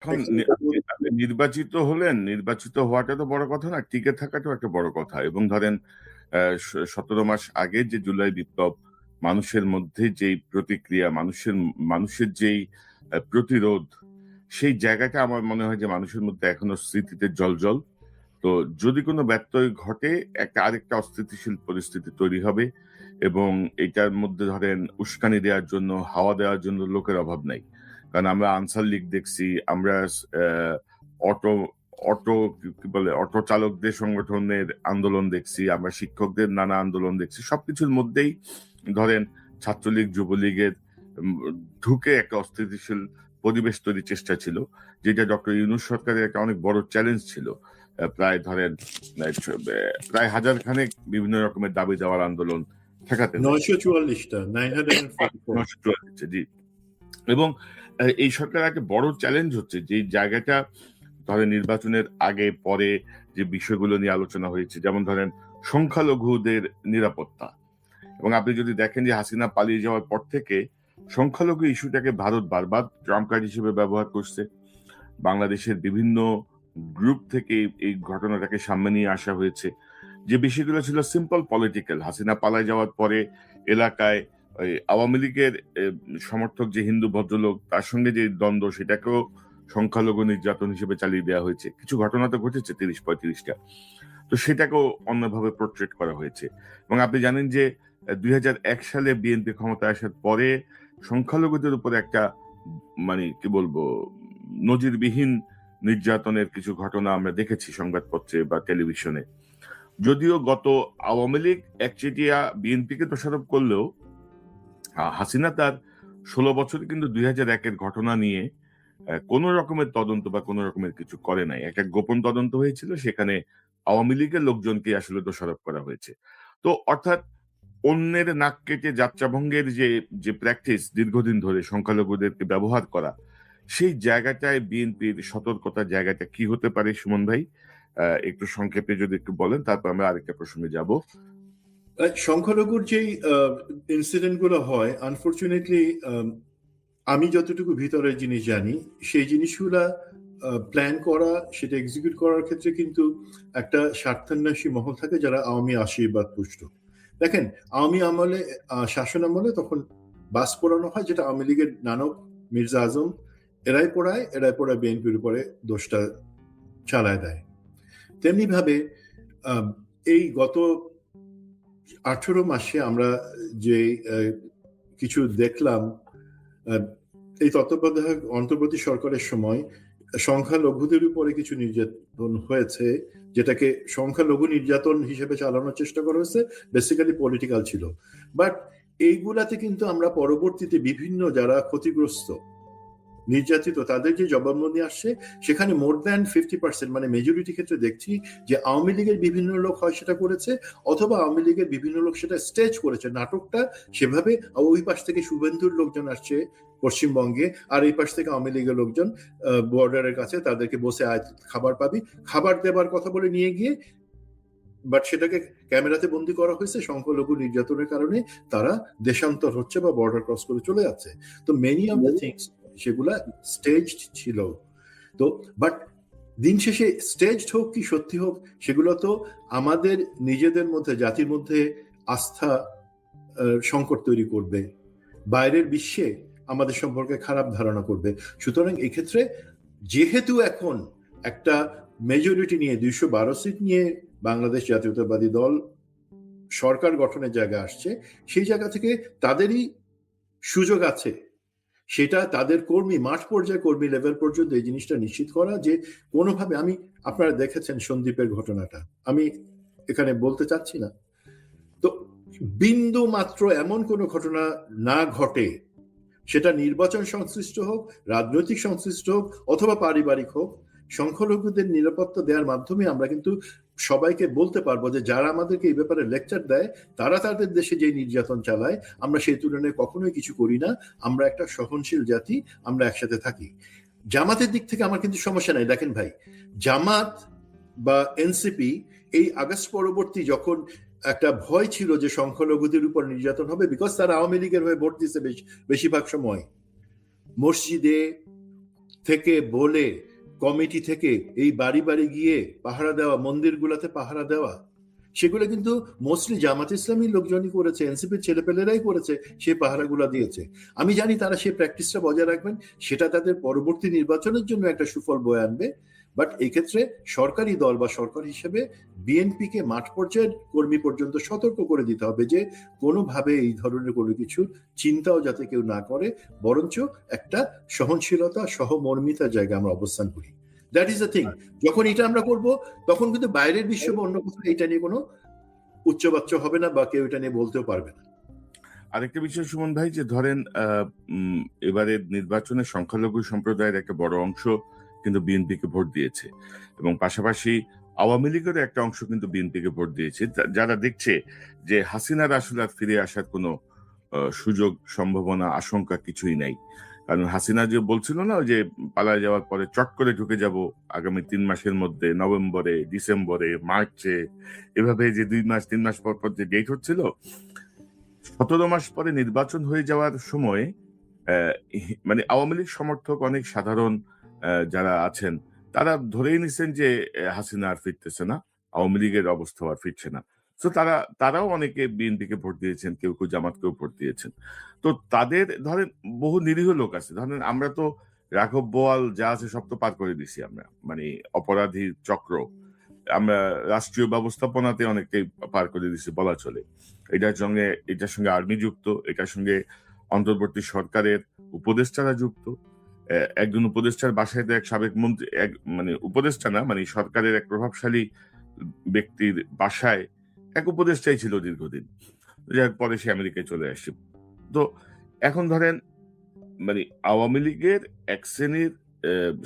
এখন আপনি নির্বাচিত হলেন, নির্বাচিত হওয়াটা তো বড় কথা না, টিকে থাকাটাও একটা বড় কথা। এবং ধরেন 17 মাস আগে যে জুলাই বিপ্লব, মানুষের মধ্যে যেই প্রতিক্রিয়া, মানুষের যেই প্রতিরোধ, সেই জায়গাটা আমার মনে হয় যে মানুষের মধ্যে এখনো স্মৃতিতে জলজল। তো যদি কোনো ব্যত্যয় ঘটে, আরেকটা অস্থিতিশীল পরিস্থিতি তৈরি হবে। এবং এটার মধ্যে ধরেন উস্কানি দেওয়ার জন্য, হাওয়া দেওয়ার জন্য লোকের অভাব নাই। কারণ আমরা আনসার লীগ দেখছি, আমরা অটো অটো কি বলে, অটো চালকদের সংগঠনের আন্দোলন দেখছি, আমরা শিক্ষকদের নানা আন্দোলন দেখছি। সবকিছুর মধ্যেই ধরেন ছাত্রলীগ, যুবলীগের উম, ঢুকে একটা অস্থিতিশীল পরিবেশ তৈরির চেষ্টা ছিল, যেটা ডক্টর ইউনূস সরকারের একটা অনেক বড় চ্যালেঞ্জ ছিল। প্রায় ধরেন প্রায় হাজার খানেক বিভিন্ন রকমের দাবি দেওয়ার আন্দোলন ঠেকাতে হয়েছে। 944টা 944 944, জি। এবং এই সরকার একটা বড় চ্যালেঞ্জ হচ্ছে যে জায়গাটা, ধরেন নির্বাচনের আগে পরে যে বিষয়গুলো নিয়ে আলোচনা হয়েছে, যেমন ধরেন সংখ্যালঘুদের নিরাপত্তা। এবং আপনি যদি দেখেন যে হাসিনা পালিয়ে যাওয়ার পর থেকে সংখ্যালঘু ইস্যুটাকে ভারত বারবার ট্রাম্প কার্ড হিসেবে ব্যবহার করছে। বাংলাদেশের বিভিন্ন গ্রুপ থেকে এই ঘটনাটাকে সামনে নিয়ে আসা হয়েছে। যে বিষয়গুলো ছিল সিম্পল পলিটিক্যাল, হাসিনা পালায় যাওয়ার পরে এলাকায় ওই আওয়ামী লীগের সমর্থক যে হিন্দু ভদ্রলোক, তার সঙ্গে যে দ্বন্দ্ব, সেটাকেও সংখ্যালঘু নির্যাতন হিসেবে চালিয়ে দেওয়া হয়েছে। কিছু ঘটনা তো ঘটেছে 30-35টা, তো সেটাকেও অন্যভাবে পোর্ট্রেট করা হয়েছে। এবং আপনি জানেন যে 2001 সালে বিএনপি ক্ষমতায় আসার পরে সংখ্যালঘুদের উপর একটা, মানে কি বলবো, নজিরবিহীন নির্যাতনের কিছু ঘটনা আমরা দেখেছি সংবাদপত্রে বা টেলিভিশনে। যদিও গত আওয়ামী লীগ একচেটিয়া বিএনপিকে দোষারোপ করলেও হাসিনা তার 16 বছরে কিন্তু 2001-এর ঘটনা নিয়ে কোন রকমের তদন্ত বা কোন রকমের কিছু করে নাই। একটা গোপন তদন্ত হয়েছিল, সেখানে আওয়ামী লীগের লোকজনকে আসলে দোষারোপ করা হয়েছে। তো অর্থাৎ অন্যের নাক কেটে যাত্রাভঙ্গের যে যে প্র্যাকটিস দীর্ঘদিন ধরে সংখ্যালঘুদেরকে ব্যবহার করা, সেই জায়গাটায় বিএনপির সতর্কতার জায়গাটা কি হতে পারে সুমন ভাই? একটু সংক্ষেপে যদি একটু বলেন, তারপর আমরা আরেকটা প্রসঙ্গে যাব। সংখ্যালঘুর যেই ইনসিডেন্ট গুলো হয়, আনফরচুনেটলি আমি যতটুকু ভিতরের জিনিস জানি, সেই জিনিসগুলা প্ল্যান করা, সেটা এক্সিকিউট করার ক্ষেত্রে কিন্তু একটা স্বার্থান্বেষী মহল থাকে যারা আওয়ামী আশীর্বাদ পুষ্ট। দেখেন, আওয়ামী আমলে শাসন আমলে তখন বাস পোড়ানো হয়, যেটা আওয়ামী লীগের নানক মির্জা আজম এরাই পড়ায় বিএনপির উপরে দোষটা চালায় দেয়। তেমনি ভাবে এই গত 18 মাসে আমরা যে কিছু দেখলাম, এই তত্ত্বাবধায়ক অন্তর্বর্তী সরকারের সময় সংখ্যালঘুদের উপরে কিছু নির্যাতন হয়েছে, যেটাকে সংখ্যালঘু নির্যাতন হিসেবে চালানোর চেষ্টা করা হয়েছে, বেসিক্যালি পলিটিক্যাল ছিল। বাট এইগুলাতে কিন্তু আমরা পরবর্তীতে বিভিন্ন যারা ক্ষতিগ্রস্ত, নির্যাতিত, তাদের যে জবানবন্দি আসছে, সেখানে মোর দ্যান 50%, মানে মেজরিটি ক্ষেত্রে দেখছি যে আওয়ামী লীগের বিভিন্ন লোক হয় সেটা করেছে, অথবা আওয়ামী লীগের বিভিন্ন লোক সেটা স্টেজ করেছে, নাটকটা সেভাবে। ওই পাশ থেকে শুভেন্দুর লোকজন আসছে পশ্চিমবঙ্গে, আর এই পাশ থেকে আওয়ামী লীগের লোকজন বর্ডারের কাছে, তাদেরকে বসে খাবার পাবি, খাবার দেবার কথা বলে নিয়ে গিয়ে, বাট সেটাকে ক্যামেরাতে বন্দি করা হয়েছে। সংখ্যালঘু নির্যাতনের কারণে তারা দেশান্তর হচ্ছে বা বর্ডার ক্রস করে চলে যাচ্ছে। তো মেনি অফ দ্য থিংস সেগুলা স্টেজড ছিল। তো বাট দিন শেষে স্টেজড হোক কি সত্যি হোক, সেগুলো তো আমাদের নিজেদের মধ্যে, জাতির মধ্যে আস্থা সংকট তৈরি করবে, বাইরের বিশ্বে আমাদের সম্পর্কে খারাপ ধারণা করবে। সুতরাং এই ক্ষেত্রে যেহেতু এখন একটা মেজরিটি নিয়ে 212 সিট নিয়ে বাংলাদেশ জাতীয়তাবাদী দল সরকার গঠনের জায়গা আসছে, সেই জায়গা থেকে তাদেরই সুযোগ আছে সেটা তাদের কর্মী, মাঠ পর্যায়ে কর্মী লেভেল পর্যন্ত এই জিনিসটা নিশ্চিত করা যে কোনোভাবে, আপনারা দেখেছেন সন্দীপের ঘটনাটা, আমি এখানে বলতে চাচ্ছি না, তো বিন্দু মাত্র এমন কোনো ঘটনা না ঘটে, সেটা নির্বাচন সংশ্লিষ্ট হোক, রাজনৈতিক সংশ্লিষ্ট হোক, অথবা পারিবারিক হোক, সংখ্যালঘুদের নিরাপত্তা দেওয়ার মাধ্যমে আমরা কিন্তু সবাইকে বলতে পারবো যে যারা আমাদেরকে এই ব্যাপারে লেকচার দেয়, তারা তাদের দেশে যে নির্যাতন চালায়, আমরা সেই তুলনায় কখনোই কিছু করি না। আমরা একটা সহনশীল জাতি, আমরা একসাথে থাকি। জামাতের দিক থেকে আমার কিন্তু সমস্যা নাই। দেখেন ভাই, জামাত বা এনসিপি এই আগস্ট পরবর্তী যখন একটা ভয় ছিল যে সংখ্যালঘুদের উপর নির্যাতন হবে, বিকজ তারা আওয়ামী লীগের হয়ে ভোট দিচ্ছে বেশিরভাগ সময়, মসজিদে, থেকে বলে কমিটি থেকে এই বাড়ি বাড়ি গিয়ে পাহারা দেওয়া, মন্দিরগুলোতে পাহারা দেওয়া, সেগুলো কিন্তু মোস্টলি জামাত ইসলামী লোকজনই করেছে, এনসিপির ছেলেপেলেরাই করেছে, সেই পাহারাগুলো দিয়েছে। আমি জানি তারা সেই প্র্যাকটিসটা বজায় রাখবেন, সেটা তাদের পরবর্তী নির্বাচনের জন্য একটা সুফল বয়ে আনবে। বাট এই ক্ষেত্রে সরকারি দল বা সরকার হিসেবে বিএনপিকে মাঠ পর্যায়ের কর্মী পর্যন্ত সতর্ক করে দিতে হবে যে কোনোভাবে এই ধরনের কোনো কিছু চিন্তাও যাতে কেউ না করে, বরঞ্চ একটা সহনশীলতা, সহমর্মিতার জায়গায় আমরা অবস্থান করি। That is the thing. যখন এটা আমরা করব, তখন কিন্তু বাইরের বিশ্ব বা অন্য কোথাও এটা নিয়ে কোনো উচ্চবাচ্য হবে না, বা কেউ এটা নিয়ে বলতেও পারবে না। আরেকটা বিষয় সুমন ভাই, যে ধরেন এবারের নির্বাচনে সংখ্যালঘু সম্প্রদায়ের একটা বড় অংশ কিন্তু বিএনপিকে ভোট দিয়েছে, এবং পাশাপাশি আওয়ামী লীগের একটা অংশ কিন্তু বিএনপিকে ভোট দিয়েছে, যারা দেখছে যে হাসিনার আসলে আর ফিরে আসার কোনো সুযোগ, সম্ভাবনা, আশঙ্কা কিছুই নাই। কারণ হাসিনা যে বলছিল না, যে পালায় যাওয়ার পরে চট করে ঢুকে যাব আগামী 3 মাসের মধ্যে, নভেম্বরে, ডিসেম্বরে, মার্চে, এভাবে যে 2 মাস 3 মাস পর পর যে ডেট হচ্ছিল, 17 মাস পরে নির্বাচন হয়ে যাওয়ার সময় মানে আওয়ামী লীগ সমর্থক অনেক সাধারণ যারা আছেন, তারা ধরেই নিচ্ছেন যে হাসিনা আর ফিরতেছে না, আওয়ামী লীগের অবস্থা আর ফিরছে না। তো তারাও অনেকে বিএনপিকে ভোট দিয়েছেন, কেউ কেউ জামাতকেও ভোট দিয়েছেন। তো তাদের ধরেন বহু নিরীহ লোক আছে, ধরেন আমরা তো রাঘব বোয়াল যা আছে সব তো পার করে দিছি আমরা, মানে অপরাধী চক্র আমরা রাষ্ট্রীয় ব্যবস্থাপনাতে অনেকটাই পার করে দিছি বলা চলে। এটার সঙ্গে আর্মি যুক্ত, এটার সঙ্গে অন্তর্বর্তী সরকারের উপদেষ্টারা যুক্ত। একজন উপদেষ্টার বাসায় তো এক সাবেক মন্ত্রী, মানে উপদেষ্টা না, মানে সরকারের এক প্রভাবশালী ব্যক্তির বাসায় এক উপদেষ্টাই ছিল দীর্ঘদিন, যার পরে সে আমেরিকায় চলে আসছে। তো এখন ধরেন মানে আওয়ামী লীগের এক শ্রেণীর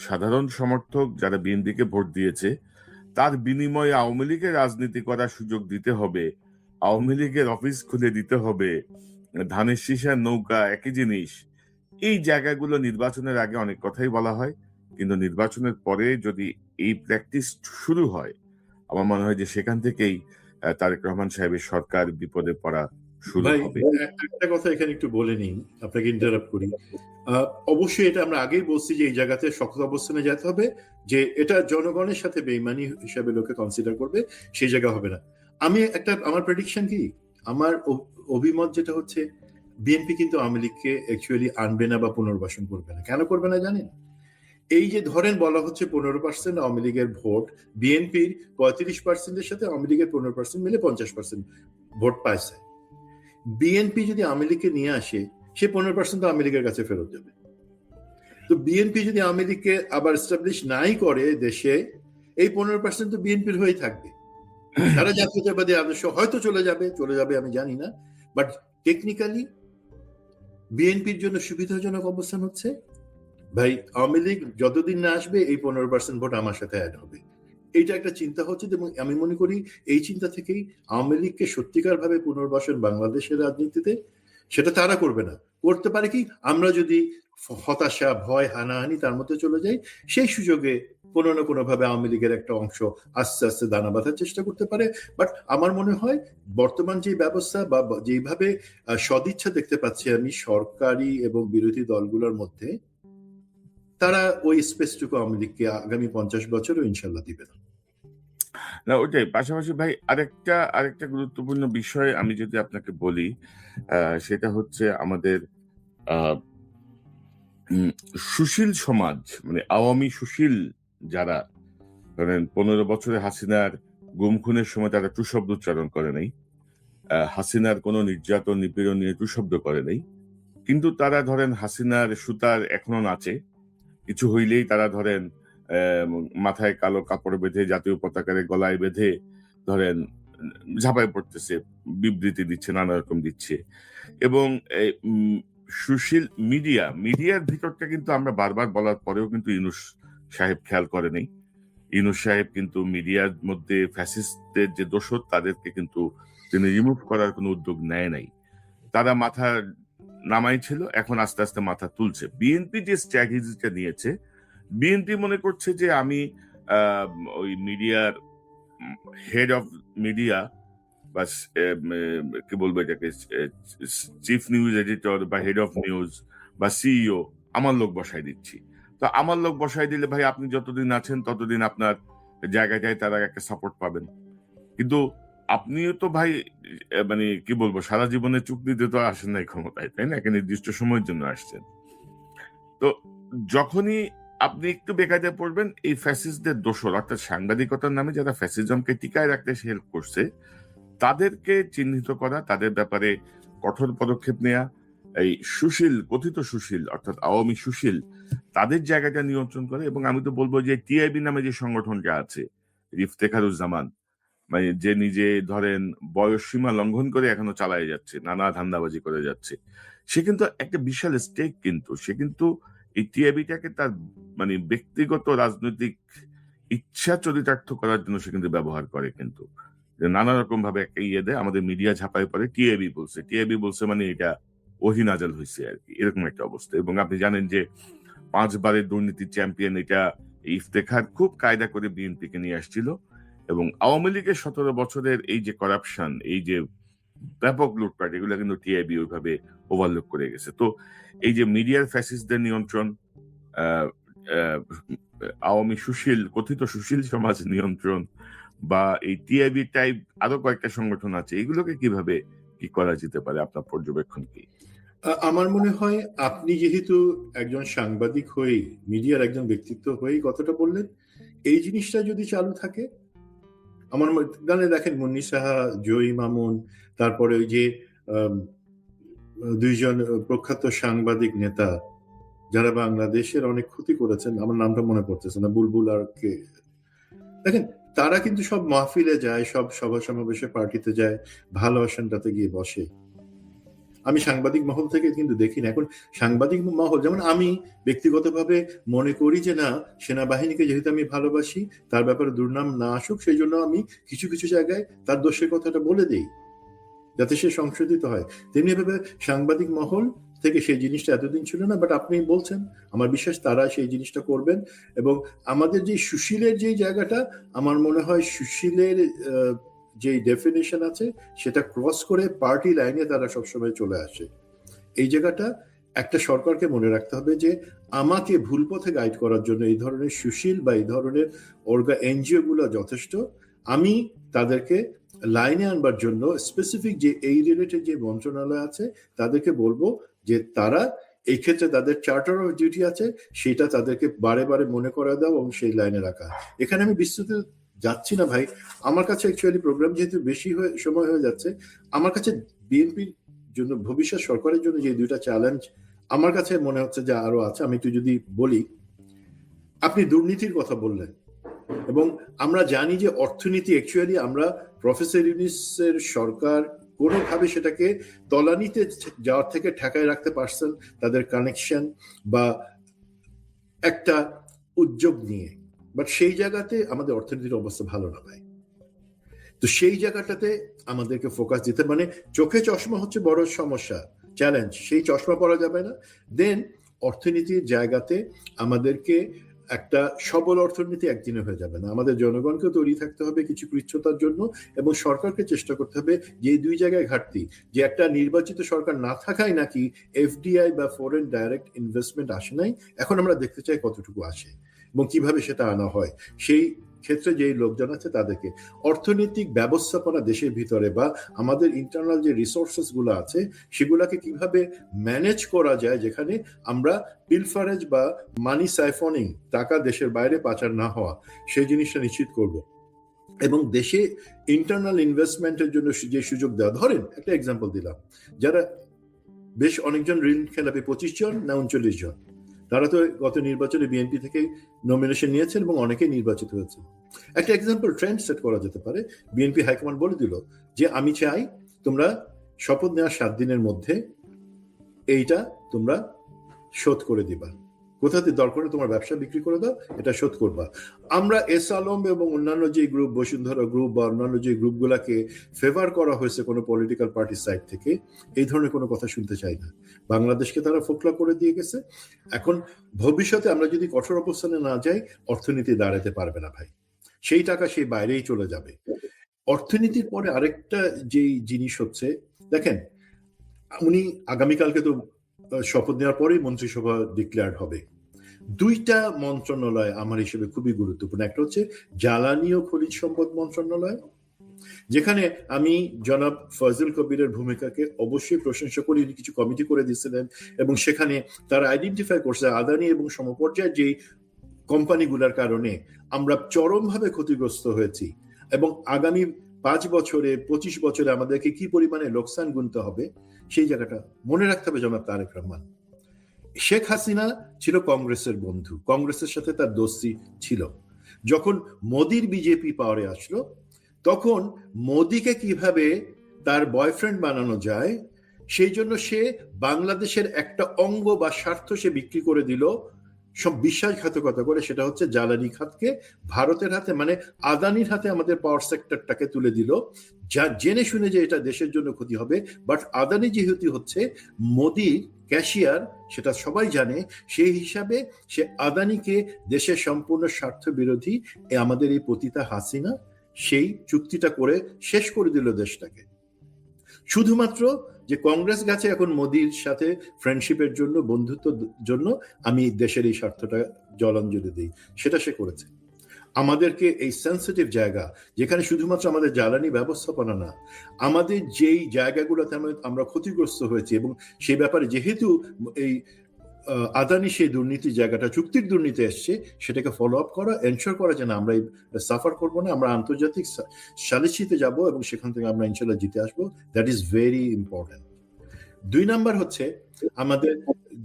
সাধারণ সমর্থক যারা বিএনপিকে ভোট দিয়েছে, তার বিনিময়ে আওয়ামী লীগের রাজনীতি করার সুযোগ দিতে হবে, আওয়ামী লীগের অফিস খুলে দিতে হবে, ধানের শীষের নৌকা একই জিনিস। এই জায়গাগুলো নির্বাচনের আগে অনেক কথাই বলা হয়, কিন্তু নির্বাচনের পরে যদি এই প্র্যাকটিস শুরু হয়, আমার মনে হয় যে সেখান থেকেই তারেক রহমান সাহেবের সরকার বিপদে পড়া শুরু ভাই, হবে। একটা কথা এখানে একটু বলে নিই, আপনাকে ইন্টারাপ্ট করি। অবশ্যই এটা আমরা আগেই বলছি যে এই জায়গাতে শক্ত অবস্থানে যেতে হবে, যে এটা জনগণের সাথে বেইমানি হিসাবে লোকে কনসিডার করবে, সেই জায়গা হবে না। আমার প্রেডিকশন কি, আমার অভিমত যেটা হচ্ছে, বিএনপি কিন্তু আওয়ামী লীগকে অ্যাকচুয়ালি আনবে না বা পুনর্বাসন করবে না। কেন করবে না জানেন? এই যে ধরেন বলা হচ্ছে 15% আওয়ামী লীগের ভোট, বিএনপির 35%-এর সাথে আওয়ামী লীগের 15% মিলে 50% ভোট পাইছে। বিএনপি যদি আওয়ামী লীগকে নিয়ে আসে, সে 15% আওয়ামী লীগের কাছে ফেরত যাবে। তো বিএনপি যদি আওয়ামী লীগকে আবার এস্টাবলিশ নাই করে দেশে, এই 15% তো বিএনপির হয়েই থাকবে। তারা জাতীয়তাবাদী আদর্শ হয়তো চলে যাবে আমি জানি না, বাট টেকনিক্যালি বিএনপির জন্য সুবিধাজনক অবস্থান হচ্ছে, ভাই আওয়ামী লীগ যতদিন না আসবে এই 15% ভোট আমার সাথে অ্যাড হবে। এইটা একটা চিন্তা হচ্ছে, এবং আমি মনে করি এই চিন্তা থেকেই আওয়ামী লীগকে সত্যিকার ভাবে পুনর্বাসন বাংলাদেশের রাজনীতিতে, সেটা তারা করবে না। করতে পারে কি, আমরা যদি হতাশা, ভয়, হানাহানি তার মধ্যে চলে যাই, সেই সুযোগে কোনো না কোনো ভাবে আওয়ামী লীগের একটা অংশ আস্তে আস্তে দানা বাঁধার চেষ্টা করতে পারে। বাট আমার মনে হয় বর্তমান যে ব্যবস্থা বা যেভাবে সদিচ্ছা দেখতে পাচ্ছি আমি সরকারি এবং বিরোধী দলগুলোর মধ্যে, তারা ওই স্পেসটুকু আওয়ামী লীগকে আগামী 50 বছরও ইনশাল্লাহ দিবে না। না, ওইটাই। পাশাপাশি ভাই আরেকটা গুরুত্বপূর্ণ বিষয় আমি যদি আপনাকে বলি, সেটা হচ্ছে আমাদের আহ সুশীল সমাজ, মানে আওয়ামী সুশীল যারা, ধরেন 15 বছরে হাসিনার গুম খুনের সময় তারা টু শব্দ উচ্চারণ করে নাই, হাসিনার কোনো নির্যাতন নিপীড়ন নিয়ে টু শব্দ করে নাই, কিন্তু তারা ধরেন হাসিনার সুতার এখনো নাচে, কিছু হইলেই তারা ধরেন মাথায় কালো কাপড় বেঁধে, জাতীয় পতাকারে গলায় বেঁধে ধরেন ঝাঁপায় পড়তেছে, বিবৃতি দিচ্ছে, নানা রকম দিচ্ছে। এবং সুশীল মিডিয়ার ভিতরটা কিন্তু আমরা বারবার বলার পরেও কিন্তু ইউনূস সাহেব খেয়াল করে নেই। ইউনূস সাহেব কিন্তু মিডিয়ার মধ্যে ফ্যাসিস্টদের যে দোষর, তাদেরকে কিন্তু তিনি রিমুভ করার কোনো উদ্যোগ নেয় নাই। তারা মাথা নামাই ছিল, এখন আস্তে আস্তে মাথা তুলছে। বিএনপি যে স্ট্র্যাটেজিটা নিয়েছে, বিএনপি মনে করছে যে আমি ওই মিডিয়ার হেড অফ মিডিয়া বা কি বলবো এটাকে, চিফ নিউজ এডিটর বা হেড অফ নিউজ বা সিইও আমার লোক বসাই দিচ্ছি। তো আমার লোক বসাই দিলে ভাই আপনি যতদিন আছেন ততদিন আপনার জায়গাটায় তারা একটা সাপোর্ট পাবেন। কিন্তু আপনিও তো ভাই মানে কি বলবো, সারা জীবনে চুক দিতে তো আসেন নাই ক্ষমতায়, তাই না? একটা নির্দিষ্ট সময়ের জন্য আসছেন। তো যখনই আপনি একটু বেকায়দা পড়বেন, এই ফ্যাসিস্টদের দোসর অর্থাৎ সাংবাদিকতার নামে যারা ফ্যাসিজমকে টিকায় রাখতে হেল্প করছে তাদেরকে চিহ্নিত করা, তাদের ব্যাপারে কঠোর পদক্ষেপ নেওয়া, এই সুশীল, কথিত সুশীল অর্থাৎ আওয়ামী সুশীল তাদের জায়গাটা নিয়ন্ত্রণ করে। এবং আমি তো বলবো যে টিআইবি নামে যে সংগঠনটা আছে, ইফতেখারুজ্জামান, মানে যে নিজে ধরেন বয়স সীমা লঙ্ঘন করে এখনো চালায় যাচ্ছে, নানা ধান্দাবাজি করে যাচ্ছে, সে কিন্তু একটা বিশাল স্টেক, কিন্তু সে কিন্তু এই টিআইবিটাকে তার মানে ব্যক্তিগত রাজনৈতিক ইচ্ছা চরিতার্থ করার জন্য সে কিন্তু ব্যবহার করে, কিন্তু যে নানা রকম ভাবে একটা ইয়ে দেয়, আমাদের মিডিয়া ঝাঁপায় পড়ে টিআইবি বলছে, টিআইবি বলছে মানে এটা ওহি নাজেল হয়েছে আর কি, এরকম একটা অবস্থা। এবং আপনি জানেন যে 5 বারের দুর্নীতির চ্যাম্পিয়ন এটা ইফতেখার খুব কায়দা করে বিএনপি কে নিয়ে আসছিল। এবং আওয়ামী লীগের 17 বছরের এই যে করাপশন, এই যে ব্যাপক লুটপাট, এগুলো কিন্তু টিআইবি ওইভাবে ওভারলুক করে গেছে। তো এই যে মিডিয়ার ফ্যাসিস্টদের নিয়ন্ত্রণ, আহ, আহ, আওয়ামী সুশীল, কথিত সুশীল সমাজ নিয়ন্ত্রণ, বা এই টিআইবি টাইপ আরো কয়েকটা সংগঠন আছে, এগুলোকে কিভাবে কি করা যেতে পারে, আপনার পর্যবেক্ষণ কি? আমার মনে হয় আপনি যেহেতু একজন সাংবাদিক হয়ে, মিডিয়ার একজন ব্যক্তিত্ব হয়ে কথাটা বললেন, এই জিনিসটা যদি চালু থাকে, আমার গানে দেখেন মুন্নি সাহা, জয়ী মামুন, তারপরে ওই যে আম, দুইজন প্রখ্যাত সাংবাদিক নেতা যারা বাংলাদেশের অনেক ক্ষতি করেছেন, আমার নামটা মনে পড়তেছে না, বুলবুল আর কে, দেখেন তারা কিন্তু সব মাহফিলে যায়, সব সভা সমাবেশে, পার্টিতে যায়, ভালো আসনটাতে গিয়ে বসে। আমি সাংবাদিক মহল থেকে কিন্তু দেখি না। এখন সাংবাদিক মহল, যেমন আমি ব্যক্তিগতভাবে মনে করি যে না, সেনাবাহিনীকে যেহেতু আমি ভালোবাসি, তার ব্যাপারে দুর্নাম না আসুক, সেই জন্য আমি কিছু কিছু জায়গায় তার দোষের কথাটা বলে দিই, যাতে সে সংশোধিত হয়। তেমনি ভাবে সাংবাদিক মহল থেকে সেই জিনিসটা এতদিন ছিল না, বাট আপনি বলছেন, আমার বিশ্বাস তারা সেই জিনিসটা করবেন। এবং আমাদের যে সুশীলের যে জায়গাটা, আমার মনে হয় সুশীলের যে ডেফিনেশন আছে সেটা ক্রস করে পার্টি লাইনে তারা সবসময় চলে আসে। এই জায়গাটা একটা সরকারকে মনে রাখতে হবে যে আমাকে ভুল পথে গাইড করার জন্য এই ধরনের সুশীল বা এই ধরনের এনজিও গুলো যথেষ্ট। আমি তাদেরকে লাইনে আনবার জন্য স্পেসিফিক যে এই রিলেটেড যে মন্ত্রণালয় আছে তাদেরকে বলবো যে তারা এই ক্ষেত্রে তাদের চার্টার অফ ডিউটি আছে, সেটা তাদেরকে বারে বারে মনে করা দাও এবং সেই লাইনে রাখা। এখানে আমি বিস্তৃত যাচ্ছি না ভাই, আমার কাছে অ্যাকচুয়ালি প্রোগ্রাম যেহেতু বেশি সময় হয়ে যাচ্ছে, আমার কাছে বিএনপির জন্য, ভবিষ্যৎ সরকারের জন্য যে দুইটা চ্যালেঞ্জ আমার কাছে মনে হচ্ছে যে আরো আছে, আমি একটু যদি বলি। আপনি দুর্নীতির কথা বললেন, এবং আমরা জানি যে অর্থনীতি অ্যাকচুয়ালি, আমরা প্রফেসর ইউনিসের সরকার কোনোভাবে সেটাকে তলানিতে যাওয়ার থেকে ঠেকায় রাখতে পারছেন তাদের কানেকশন বা একটা উদ্যোগ নিয়ে, বাট সেই জায়গাতে আমাদের অর্থনীতির অবস্থা ভালো না ভাই। তো সেই জায়গাটাতে আমাদেরকে ফোকাস দিতে, মানে চোখে চশমা হচ্ছে বড় সমস্যা, চ্যালেঞ্জ, সেই চশমা পরা যাবে না। দেন অর্থনীতির জায়গাতে আমাদেরকে একটা সবল অর্থনীতি একদিনে হয়ে যাবে না, আমাদের জনগণকে তৈরি থাকতে হবে কিছু কৃচ্ছতার জন্য, এবং সরকারকে চেষ্টা করতে হবে যে দুই জায়গায় ঘাটতি, যে একটা নির্বাচিত সরকার না থাকায় নাকি এফডিআই বা ফরেন ডাইরেক্ট ইনভেস্টমেন্ট আসে নাই, এখন আমরা দেখতে চাই কতটুকু আসে এবং কিভাবে সেটা আনা হয়। সেই ক্ষেত্রে যে লোকজন আছে তাদেরকে অর্থনৈতিক ব্যবস্থাপনা দেশের ভিতরে বা আমাদের ইন্টারনাল যে রিসোর্সেস গুলো আছে সেগুলাকে কিভাবে ম্যানেজ করা যায়, যেখানে আমরা পিলফারেজ বা মানি সাইফনিং, টাকা দেশের বাইরে পাচার না হওয়া, সেই জিনিসটা নিশ্চিত করব। এবং দেশে ইন্টারনাল ইনভেস্টমেন্টের জন্য যে সুযোগ দেওয়া, ধরেন একটা এক্সাম্পল দিলাম, যারা বেশ অনেকজন ঋণ খেলাপি, 25 জন না 39 জন, তারা তো গত নির্বাচনে বিএনপি থেকে নমিনেশন নিয়েছেন এবং অনেকেই নির্বাচিত হয়েছে। একটা এক্সাম্পল ট্রেন্ড সেট করা যেতে পারে, বিএনপি হাইকমান্ড বলে দিল যে আমি চাই তোমরা শপথ নেওয়ার 7 দিনের মধ্যে এইটা তোমরা শোধ করে দিবা, কোথাতে দরকার তোমার ব্যবসা বিক্রি করে দাও, এটা শোধ করবা। আমরা এস আলম এবং অন্যান্য যে গ্রুপ, বসুন্ধরা গ্রুপ বা অন্যান্য যে গ্রুপগুলাকে ফেভার করা হয়েছে কোনো পলিটিক্যাল পার্টির সাইড থেকে, এই ধরনের কোনো কথা শুনতে চাই না। বাংলাদেশকে তারা ফোকলা করে দিয়ে গেছে। এখন ভবিষ্যতে আমরা যদি কঠোর অবস্থানে না যাই, অর্থনীতি দাঁড়াতে পারবে না ভাই, সেই টাকা সেই বাইরেই চলে যাবে। অর্থনীতির পরে আরেকটা যেই জিনিস হচ্ছে, দেখেন উনি আগামীকালকে তো শপথ নেওয়ার পরেই মন্ত্রিসভা ডিক্লেয়ার হবে, দুইটা মন্ত্রণালয় আমার হিসেবে খুবই গুরুত্বপূর্ণ। একটা হচ্ছে জ্বালানি ও খনিজ সম্পদ মন্ত্রণালয়, যেখানে আমি জনাব ফজল কবিরের ভূমিকাকে অবশ্যই প্রশংসা করি। কিছু কমিটি করে দিয়েছিলেন এবং সেখানে তারা আইডেন্টিফাই করছে আদানি এবং সমপর্যায়ের যে কোম্পানিগুলোর কারণে আমরা চরমভাবে ক্ষতিগ্রস্ত হয়েছি এবং আগামী 5 বছরে 25 বছরে আমাদেরকে কি পরিমাণে লোকসান গুনতে হবে সেই জায়গাটা মনে রাখতে হবে জনাব তারেক রহমান। শেখ হাসিনা ছিল কংগ্রেসের বন্ধু, কংগ্রেসের সাথে তার দোস্তি ছিল। যখন মোদির বিজেপি পাওয়ারে আসলো তখন মোদিকে কিভাবে তার বয়ফ্রেন্ড বানানো যায় সেই জন্য সে বাংলাদেশের একটা অঙ্গ বা স্বার্থ সে বিক্রি করে দিল সব বিশ্বাসঘাতকতা করে। সেটা হচ্ছে জ্বালানি খাতকে ভারতের হাতে, মানে আদানির হাতে আমাদের পাওয়ার সেক্টরটাকে তুলে দিল, যা জেনে শুনে যে এটা দেশের জন্য ক্ষতি হবে। বাট আদানি যেহেতু হচ্ছে মোদির ক্যাশিয়ার সেটা সবাই জানে, সেই হিসাবে সে আদানিকে দেশের সম্পূর্ণ স্বার্থ বিরোধী আমাদের এই পতিতা হাসিনা সেই চুক্তিটা করে শেষ করে দিল দেশটাকে। শুধুমাত্র যে কংগ্রেস গেছে এখন মোদির সাথে ফ্রেন্ডশিপের জন্য, বন্ধুত্বের জন্য আমি দেশের এই স্বার্থটা জলাঞ্জলি দিই, সেটা সে করেছে। আমাদেরকে এই সেন্সিটিভ জায়গা যেখানে শুধুমাত্র আমাদের জ্বালানি ব্যবস্থাপনা না, আমাদের যেই জায়গাগুলোতে আমরা ক্ষতিগ্রস্ত হয়েছি এবং সেই ব্যাপারে যেহেতু এই আদানি সেই দুর্নীতি জায়গাটা চুক্তির দুর্নীতি এসছে, সেটাকে ফলো আপ করা, এনশোর করা যেন আমরা সাফার করবো না, আমরা আন্তর্জাতিক সালিসিতে যাব এবং সেখান থেকে আমরা ইনশাল্লাহ জিতে আসবো। That is very important. 2 number হচ্ছে আমাদের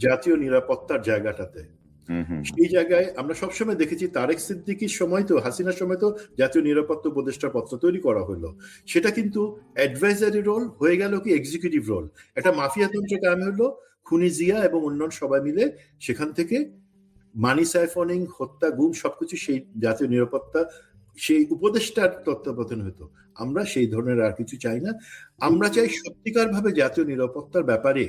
জাতীয় নিরাপত্তার জায়গাটাতে। সেই জায়গায় আমরা সবসময় দেখেছি তারেক সিদ্দিকীর সময় তো, হাসিনার সময় তো জাতীয় নিরাপত্তা উপদেষ্টার পত্র তৈরি করা হলো, সেটা কিন্তু অ্যাডভাইজারি রোল হয়ে গেল কি এক্সিকিউটিভ রোল। একটা মাফিয়া তন্ত্র কায়েম হলো, খুনি জিয়া এবং অন্যান্য সবাই মিলে সেখান থেকে মানি সাইফনিং, হত্যা, গুম সবকিছু সেই জাতীয় নিরাপত্তা সেই উপদেষ্টার তত্ত্বাবধানে হতো। আমরা সেই ধরনের আর কিছু চাই না। আমরা চাই সত্যিকার ভাবে জাতীয় নিরাপত্তার ব্যাপারে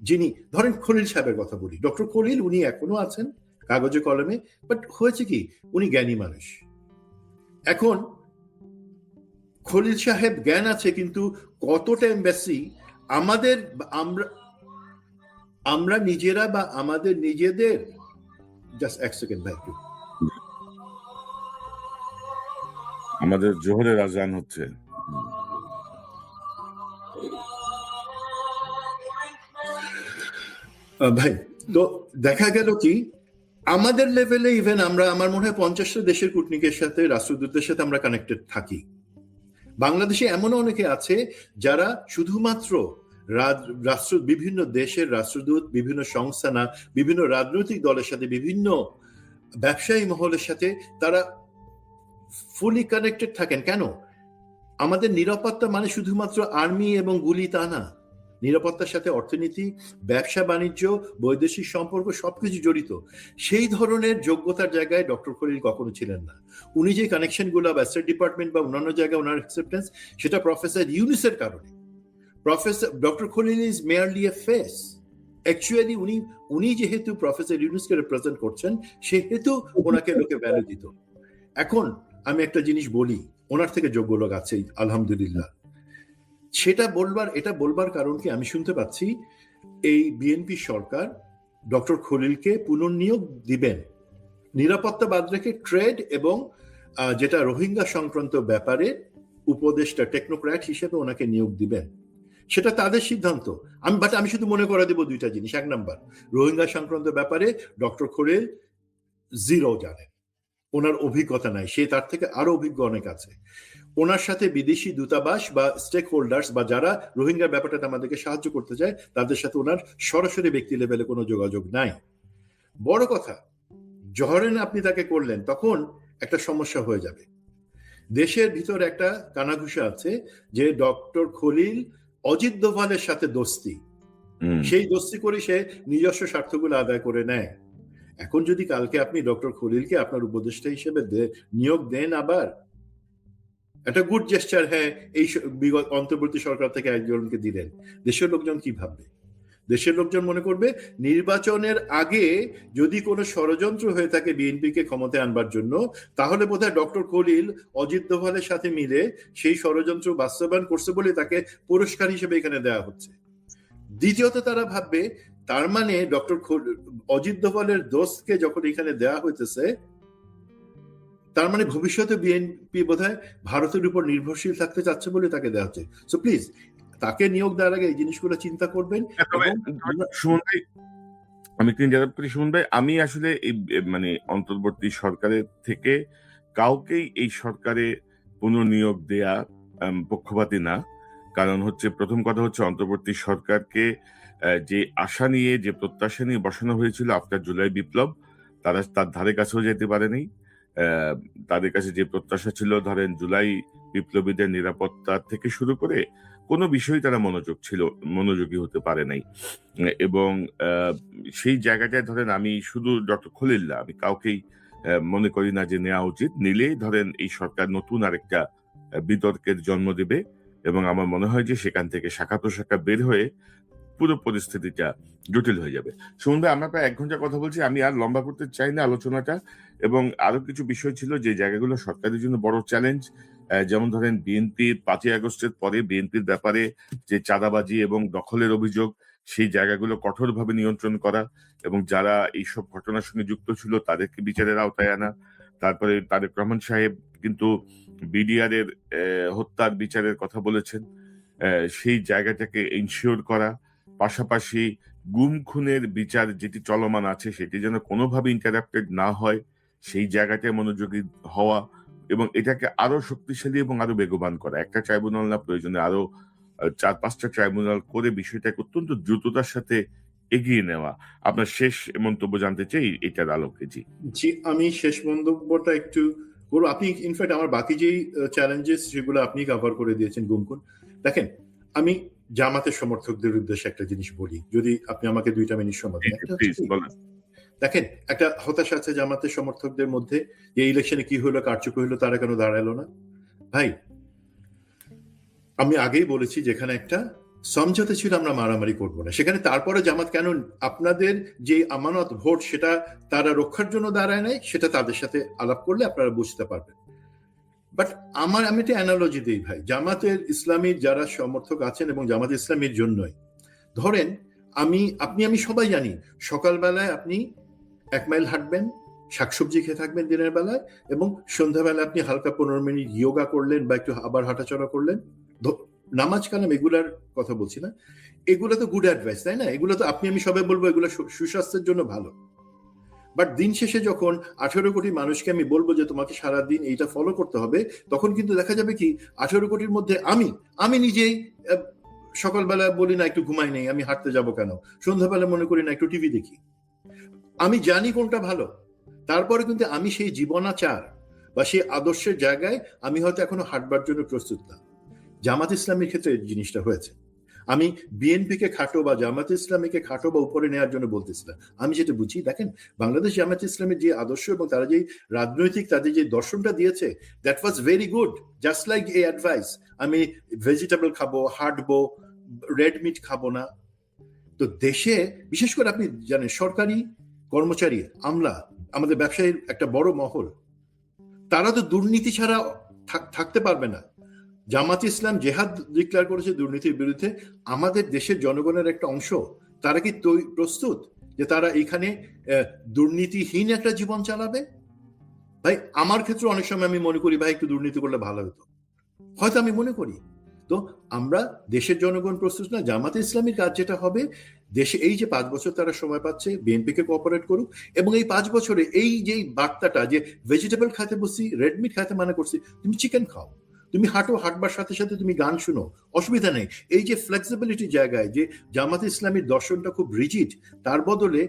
যিনি, ধরেন খলিল সাহেবের কথা বলি, ডক্টর খলিল উনি এখনো আছেন কাগজে কলমে, বাট হয়েছে কি উনি জ্ঞানী মানুষ। এখন খলিল সাহেব জ্ঞান আছে কিন্তু কতটা এমবেসি আমাদের, আমরা নিজেরা বা আমাদের নিজেদের, জাস্ট এক সেকেন্ড ভাই, আমাদের জোহরের আজান হচ্ছে। ভাই তো দেখা গেল কি আমাদের লেভেলে ইভেন আমরা, আমার মনে হয় 50টা দেশের কূটনীতিকের সাথে, রাষ্ট্রদূতের সাথে আমরা কানেক্টেড থাকি। বাংলাদেশে এমন অনেকে আছে যারা শুধুমাত্র বিভিন্ন দেশের রাষ্ট্রদূত, বিভিন্ন সংস্থা না, বিভিন্ন রাজনৈতিক দলের সাথে, বিভিন্ন ব্যবসায়ী মহলের সাথে তারা ফুলি কানেক্টেড থাকেন। কেন? আমাদের নিরাপত্তা মানে শুধুমাত্র আর্মি এবং গুলি তা না। নিরাপত্তার সাথে অর্থনীতি, ব্যবসা বাণিজ্য, বৈদেশিক সম্পর্ক সবকিছু জড়িত। সেই ধরনের যোগ্যতার জায়গায় ডক্টর খলিল কখনো ছিলেন না। উনি যে কানেকশনগুলো বা স্টেট ডিপার্টমেন্ট বা অন্যান্য জায়গায় ওনার অ্যাকসেপ্টেন্স, সেটা প্রফেসর ইউনুসের কারণে। Professor doctor Khalil is merely A face. Actually উনি যেহেতু প্রফেসর ইউনুসকে রিপ্রেজেন্ট করছেন, সেহেতু ওনাকে লোকে ভ্যালু দিত। এখন আমি একটা জিনিস বলি, ওনার থেকে যোগ্য লোক আছেই আলহামদুলিল্লাহ। এটা বলবার কারণ কি, আমি শুনতে পাচ্ছি এই বিএনপি সরকার ডক্টর খলিলকে পুনর্নিয়োগ দিবেন, নিরাপত্তা বাদ রেখে ট্রেড এবং যেটা রোহিঙ্গা সংক্রান্ত ব্যাপারে উপদেষ্টা টেকনোক্র্যাট হিসেবে ওনাকে নিয়োগ দিবেন। সেটা তাদের সিদ্ধান্ত। আমি শুধু মনে করে দেব 2টা জিনিস। 1 নাম্বার, রোহিঙ্গা সংক্রান্ত ব্যাপারে ডক্টর খলিল জিরো জানে, ওনার অভিজ্ঞতা নাই, সে তার থেকে আরো অভিজ্ঞ অনেক আছে। ওনার সাথে বিদেশি দূতাবাস বা স্টেক হোল্ডার্স বা যারা রোহিঙ্গার ব্যাপারটাতে আমাদেরকে সাহায্য করতে চায়, তাদের সাথে ওনার সরাসরি ব্যক্তি লেভেলে কোনো যোগাযোগ নাই। বড় কথা, জহরেন আপনি তাকে করলেন, তখন একটা সমস্যা হয়ে যাবে। দেশের ভিতর একটা কানাঘুষা আছে যে ডক্টর খলিল অজিত দোভালের সাথে দোস্তি, সেই দোস্তি করে সে নিজস্ব স্বার্থগুলো আদায় করে নেয়। এখন যদি কালকে আপনি ডক্টর খলিলকে আপনার উপদেষ্টা হিসেবে নিয়োগ দেন, আবার একটা গুড জেস্টার, হ্যাঁ এই বিগত অন্তর্বর্তী সরকার থেকে একজনকে দিলেন, দেশের লোকজন কি ভাববে? দেশের লোকজন মনে করবে নির্বাচনের আগে যদি কোনো ষড়যন্ত্র হয়ে থাকে বিএনপিকে ক্ষমতায় আনবার জন্য, তাহলে বোধহয় ডক্টর খলিল অজিত দোভালের সাথে মিলে সেই ষড়যন্ত্র বাস্তবায়ন করছে বলে তাকে পুরস্কার হিসেবে এখানে দেওয়া হচ্ছে। দ্বিতীয়ত তারা ভাববে তার মানে ডক্টর অজিত দোভালের দোস্তকে যখন এখানে দেওয়া হইতেছে, তার মানে ভবিষ্যতে বিএনপি বোধহয় ভারতের উপর নির্ভরশীল থাকতে চাচ্ছে বলে তাকে দেওয়া হচ্ছে। সো প্লিজ তাকে নিয়োগ দেওয়ার আগে এই জিনিসগুলো চিন্তা করবেন। সুমন ভাই, আমি একটু ইন্টারাপ্ট করি। সুমন ভাই, আমি আসলে এই মানে অন্তর্বর্তী সরকারের থেকে কাউকেই এই সরকারে পুনর্নিয়োগ দেয়া পক্ষপাতী না। কারণ হচ্ছে, প্রথম কথা হচ্ছে, অন্তর্বর্তী সরকারকে যে আশা নিয়ে, যে প্রত্যাশা নিয়ে বসানো হয়েছিল আফটার জুলাই বিপ্লব, তারা তার ধারে কাছেও যেতে পারেনি। তাদের কাছে যে প্রত্যাশা ছিল, ধরেন জুলাই বিপ্লবীদের নিরাপত্তা থেকে শুরু করে কোনো বিষয় তারা মনোযোগী হতে পারে নাই। এবং সেই জায়গাটায় ধরেন, আমি শুধু ডক্টর খলিল না, আমি কাউকেই মনে করি না যে নেওয়া উচিত। নিলেই ধরেন এই সরকার নতুন আরেকটা বিতর্কের জন্ম দেবে, এবং আমার মনে হয় যে সেখান থেকে শাখা প্রশাখা বের হয়ে পুরো পরিস্থিতিটা জটিল হয়ে যাবে। সুমন ভাই, আমরা প্রায় 1 ঘন্টা কথা বলছি, আমি আর লম্বা করতে চাই না আলোচনাটা। এবং আরো কিছু বিষয় ছিল যে জায়গাগুলো সরকারের জন্য বড় চ্যালেঞ্জ, যেমন ধরেন বিএনপির 5ই আগস্টের পরে বিএনপির ব্যাপারে যে চাঁদাবাজি এবং দখলের অভিযোগ, সেই জায়গাগুলো কঠোরভাবে নিয়ন্ত্রণ করা, এবং যারা এইসব ঘটনার সঙ্গে যুক্ত ছিল তাদেরকে বিচারের আওতায় আনা। তারপরে তারেক রহমান সাহেব কিন্তু বিডিআর এর হত্যার বিচারের কথা বলেছেন, সেই জায়গাটাকে এনশিওর করা। পাশাপাশি গুম খুনের বিচার যেটি চলমান আছে সেটি যেন কোনোভাবে ইন্টারাপ্টেড না হয়, সেই জায়গাটায় মনোযোগী হওয়া, এবং এটাকে আরো শক্তিশালী এবং আরো বেগবান করা। একটা ট্রাইব্যুনাল না, প্রয়োজনে আরো 4-5টা ট্রাইব্যুনাল করে বিষয়টাকে অত্যন্ত দ্রুততার সাথে এগিয়ে নেওয়া। আপনার শেষ মন্তব্য জানতে চাই এটার আলোকে। জি, আমি শেষ মন্তব্যটা একটু করবো। আপনি ইনফ্যাক্ট আমার বাকি যেই চ্যালেঞ্জেস সেগুলো আপনি কভার করে দিয়েছেন গুমকুন। দেখেন, আমি জামাতের সমর্থকদের উদ্দেশ্যে একটা জিনিস বলি, যদি আপনি আমাকে 2 মিনিট সময় দেন। দেখেন, একটা হতাশা আছে জামাতের সমর্থকদের মধ্যে, যে ইলেকশনে কি হলো, কারচুপি হলো, তারা কেন দাঁড়ালো না। ভাই, আমি আগেই বলেছি, যেখানে একটা সমঝোতা ছিল আমরা মারামারি করবো না, সেখানে তারপরে জামাত কেন আপনাদের যে আমানত ভোট সেটা তারা রক্ষার জন্য দাঁড়ায় নাই, সেটা তাদের সাথে আলাপ করলে আপনারা বুঝতে পারবেন। বাট আমি একটা অ্যানালজি দিই ভাই, জামাতের ইসলামীর যারা সমর্থক আছেন এবং জামাত ইসলামীর জন্যই, ধরেন আমি সবাই জানি, সকালবেলায় আপনি 1 মাইল হাঁটবেন, শাকসবজি খেয়ে থাকবেন দিনের বেলায়, এবং সন্ধ্যাবেলায় আপনি হালকা 15 মিনিট যোগা করলেন বা একটু আবার হাঁটাচলা করলেন, নামাজ কালাম এগুলার কথা বলছি না, এগুলো তো গুড অ্যাডভাইস, তাই না? এগুলো তো আমি সবাই বলবো এগুলো সুস্বাস্থ্যের জন্য ভালো। বাট দিন শেষে যখন 18 কোটি মানুষকে আমি বলবো যে তোমাকে সারাদিন এইটা ফলো করতে হবে, তখন কিন্তু দেখা যাবে কি 18 কোটির মধ্যে আমি নিজেই সকালবেলা বলি না একটু ঘুমাই নেই, আমি হাঁটতে যাব কেন, সন্ধ্যাবেলা মনে করি না একটু টিভি দেখি। আমি জানি কোনটা ভালো, তারপরে কিন্তু আমি সেই জীবনাচার বা সেই আদর্শের জায়গায় আমি হয়তো এখনো হাঁটবার জন্য প্রস্তুত না। জামাত ইসলামের ক্ষেত্রে এই জিনিসটা হয়েছে। আমি বিএনপিকে খাটো বা জামাত ইসলামীকে খাটো বা উপরে নেওয়ার জন্য বলতেছিলাম। আমি যেটা বুঝি, দেখেন, বাংলাদেশ জামাত ইসলামের যে আদর্শ এবং তারা যে রাজনৈতিক তাদের যে দর্শনটা দিয়েছে, that was very good, just like এই অ্যাডভাইস। আমি ভেজিটেবল খাবো, হাঁটবো, রেড মিট খাবো না। তো দেশে বিশেষ করে আপনি জানেন, সরকারি কর্মচারী, আমলা, আমাদের ব্যবসায়ীর একটা বড় মহল, তারা তো দুর্নীতি ছাড়া থাকতে পারবে না। জামাত ইসলাম জেহাদ ডিক্লেয়ার করেছে দুর্নীতির বিরুদ্ধে। আমাদের দেশের জনগণের একটা অংশ, তারা কি প্রস্তুত যে তারা এখানে দুর্নীতিহীন একটা জীবন চালাবে? ভাই, আমার ক্ষেত্রে অনেক সময় আমি মনে করি, ভাই একটু দুর্নীতি করলে ভালো হতো, হয়তো আমি মনে করি। তো আমরা দেশের জনগণ প্রস্তুত না। জামাতে ইসলামীর কাজ যেটা হবে, দেশে এই যে 5 বছর তারা সময় পাচ্ছে, বিএনপিকে কোঅপারেট করুক, এবং এই 5 বছরে এই যে বার্তাটা যে ভেজিটেবল খাইতে বসছি, রেড মিট খাইতে মানা করছি, তুমি চিকেন খাও, তুমি হাঁটবার সাথে সাথে তুমি গান শুনো, অসুবিধা নেই। এই যে ফ্লেক্সিবিলিটি জায়গায় যে জামাত ইসলামীর দর্শনটা খুব রিজিড, তার বদলে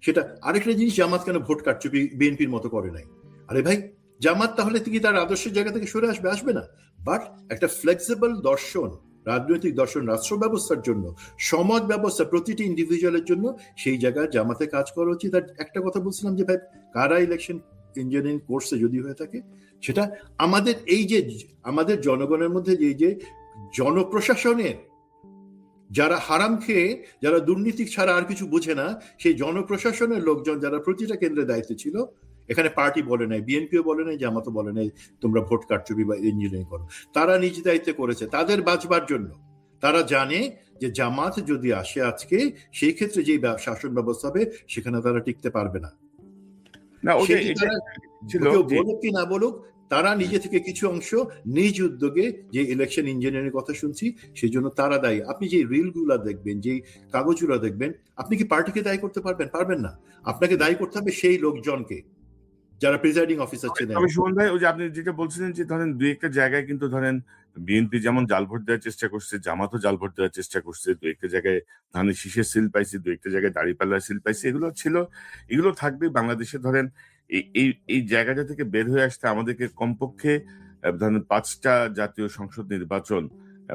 সেটা আরেকটা জিনিস, জামাত কেন ভোট কারচুপি বিএনপির মতো করে নাই? আরে ভাই, জামাত তাহলে কি তার আদর্শের জায়গা থেকে সরে আসবে না? বাট একটা ফ্লেক্সিবল দর্শন, রাজনৈতিক দর্শন, রাষ্ট্র ব্যবস্থার জন্য, সমাজ ব্যবস্থা, প্রতিটি ইন্ডিভিজুয়ালের জন্য, সেই জায়গায় জামাতে কাজ করা উচিত। আর একটা কথা বলছিলাম যে ভাই, কারা ইলেকশন ইঞ্জিনিয়ারিং কোর্সে যদি হয়ে থাকে, সেটা আমাদের এই যে আমাদের জনগণের মধ্যে যে জনপ্রশাসনের যারা হারাম খেয়ে, যারা দুর্নীতি ছাড়া আর কিছু বুঝে না, সেই জনপ্রশাসনের লোকজন যারা প্রতিটা কেন্দ্রে দায়িত্বে ছিল, এখানে পার্টি বলে নাই, বিএনপিও বলে নাই, জামাতও বলে নাই তোমরা ভোট কারচুপি বা ইঞ্জিনিয়ারিং করো, তারা নিজ দায়িত্বে করেছে তাদের বাঁচবার জন্য। তারা জানে যে জামাত যদি আসে আজকে, সেই ক্ষেত্রে যে শাসন ব্যবস্থা হবে সেখানে তারা টিকতে পারবে না। না, ওটা সেটি এটা তারা ছিল কেউ যে বলুক কি না বলুক, তারা নিজে থেকে কিছু অংশ নিজ উদ্যোগে, যে ইলেকশন ইঞ্জিনিয়ারিং কথা শুনছি সেই জন্য তারা দায়ী। আপনি যে রিল গুলা দেখবেন, যে কাগজগুলা দেখবেন, আপনি কি পার্টিকে দায়ী করতে পারবেন? পারবেন না। আপনাকে দায়ী করতে হবে সেই লোকজনকে যারা প্রিজাইডিং অফিসার ছিলেন। তবে সুমন ভাই, ওই যে আপনি যেটা বলছিলেন যে ধরেন দুই একটা জায়গায় কিন্তু ধরেন বিএনপি যেমন জাল ভোট দেওয়ার চেষ্টা করছে, জামাতও জাল ভোট দেওয়ার চেষ্টা করছে, দু একটা জায়গায় ধানের শীষের সিল পাইছে, দু একটা জায়গায় দাঁড়িপাল্লার সিল পাইছে, এগুলো ছিল, এগুলো থাকবে বাংলাদেশে। ধরেন এই এই এই জায়গাটা থেকে বের হয়ে আসতে আমাদেরকে কমপক্ষে ধরেন ৫টা জাতীয় সংসদ নির্বাচন,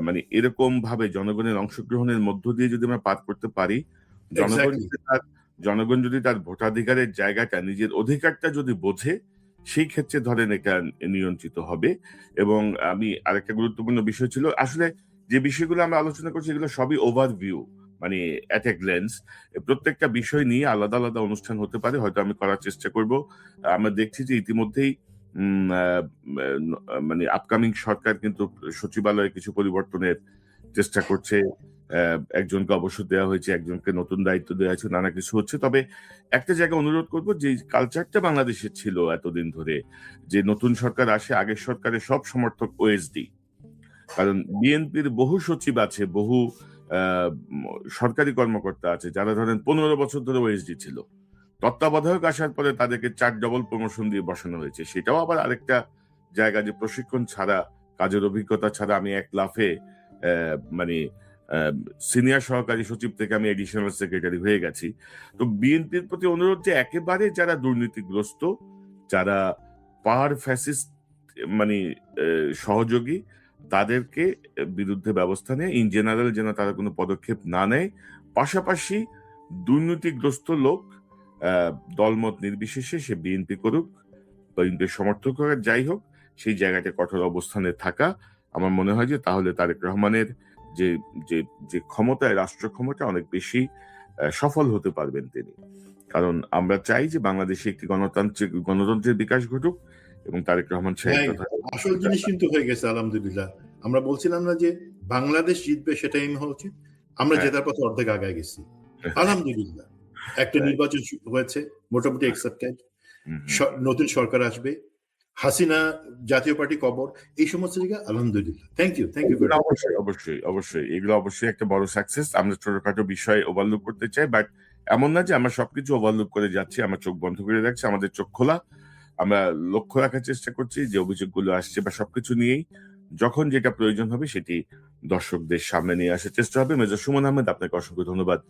মানে এরকম ভাবে জনগণের অংশগ্রহণের মধ্য দিয়ে যদি আমরা পার করতে পারি, জনগণ এক্স্যাক্টলি। যদি তার জনগণ যদি তার ভোটাধিকারের জায়গাটা, নিজের অধিকারটা যদি বোঝে, সেই ক্ষেত্রে ধরেন এটা নিয়ন্ত্রিত হবে। এবং আমি আরেকটা গুরুত্বপূর্ণ বিষয় ছিল আসলে, যে বিষয়গুলো আমরা আলোচনা করছি এগুলো সবই ওভারভিউ, মানে অ্যাট এ গ্ল্যান্স। প্রত্যেকটা বিষয় নিয়ে আলাদা আলাদা অনুষ্ঠান হতে পারে, হয়তো আমি করার চেষ্টা করব। আমরা দেখছি যে ইতিমধ্যেই মানে আপকামিং সরকার কিন্তু সচিবালয়ে কিছু পরিবর্তনের চেষ্টা করছে। একজনকে অবসর দেওয়া হয়েছে, একজনকে নতুন দায়িত্ব দেওয়া হয়েছে, নানা কিছু হচ্ছে। তবে একটা জায়গায় অনুরোধ করব, যে কালচারটা বাংলাদেশে ছিল এতদিন ধরে, যে নতুন সরকার আসে, আগের সরকারের সব সমর্থক ওএসডি। কারণ বিএনপির বহু সচিব আছে, বহু আহ, সরকারি কর্মকর্তা আছে যারা ধরেন 15 বছর ধরে ওএসডি ছিল। তত্ত্বাবধায়ক আসার পরে তাদেরকে 4 ডবল প্রমোশন দিয়ে বসানো হয়েছে। সেটাও আবার আরেকটা জায়গা, যে প্রশিক্ষণ ছাড়া, কাজের অভিজ্ঞতা ছাড়া আমি এক লাফে মানে সিনিয়র সহকারী সচিব থেকে আমি এডিশনাল সেক্রেটারি হয়ে গেছি। তো বিএনপির প্রতি অনুরোধ, যে একেবারে যারা দুর্নীতিগ্রস্ত, যারা পাওয়ার ফ্যাসিস্ট, মানে সহযোগী, তাদেরকে বিরুদ্ধে ব্যবস্থা নেয়, ইন জেনারেল যেন তারা কোনো পদক্ষেপ না নেয়। পাশাপাশি দুর্নীতিগ্রস্ত লোক দলমত নির্বিশেষে, সে বিএনপি করুক, বিএনপির সমর্থক হোক, আর যাই হোক, সেই জায়গাটা কঠোর অবস্থানে থাকা। আমার মনে হয় যে তাহলে তারেক রহমানের যে যে যে ক্ষমতায়, রাষ্ট্র ক্ষমতা, অনেক বেশি সফল হতে পারবেন তিনি। কারণ আমরা চাই যে বাংলাদেশে একটি গণতন্ত্রের বিকাশ ঘটুক, এবং তারেক রহমান সাহেব হ্যাঁ, আসল জিনিস কিন্তু হয়ে গেছে আলহামদুলিল্লাহ। আমরা বলছিলাম না যে বাংলাদেশ জিতবে, সেটাই হওয়া উচিত। আমরা হ্যাঁ। জেতার পথে অর্ধেক আগায় গেছি আলহামদুলিল্লাহ। একটা নির্বাচন হয়েছে, মোটামুটি অ্যাকসেপ্টেড। নতুন সরকার আসবে, হাসিনা জাতীয় পার্টি কবর, এই সমস্ত জায়গায় আলহামদুলিল্লাহ। Thank you very much. অবশ্যই অবশ্যই অবশ্যই এগুলো অবশ্যই একটা বড় সাকসেস। আমরা ছোটখাটো বিষয় ওভারলুক করতে চাই, বাট এমন না যে আমরা সবকিছু ওভারলুক করে যাচ্ছি, আমরা চোখ বন্ধ করে রাখছি। আমাদের চোখ খোলা, আমরা লক্ষ্য রাখার চেষ্টা করছি যে অভিযোগগুলো আসছে বা সবকিছু নিয়েই যখন যেটা প্রয়োজন হবে সেটি দর্শকদের সামনে নিয়ে আসার চেষ্টা হবে। মেজর সুমন আহমেদ, আপনাকে অসংখ্য ধন্যবাদ।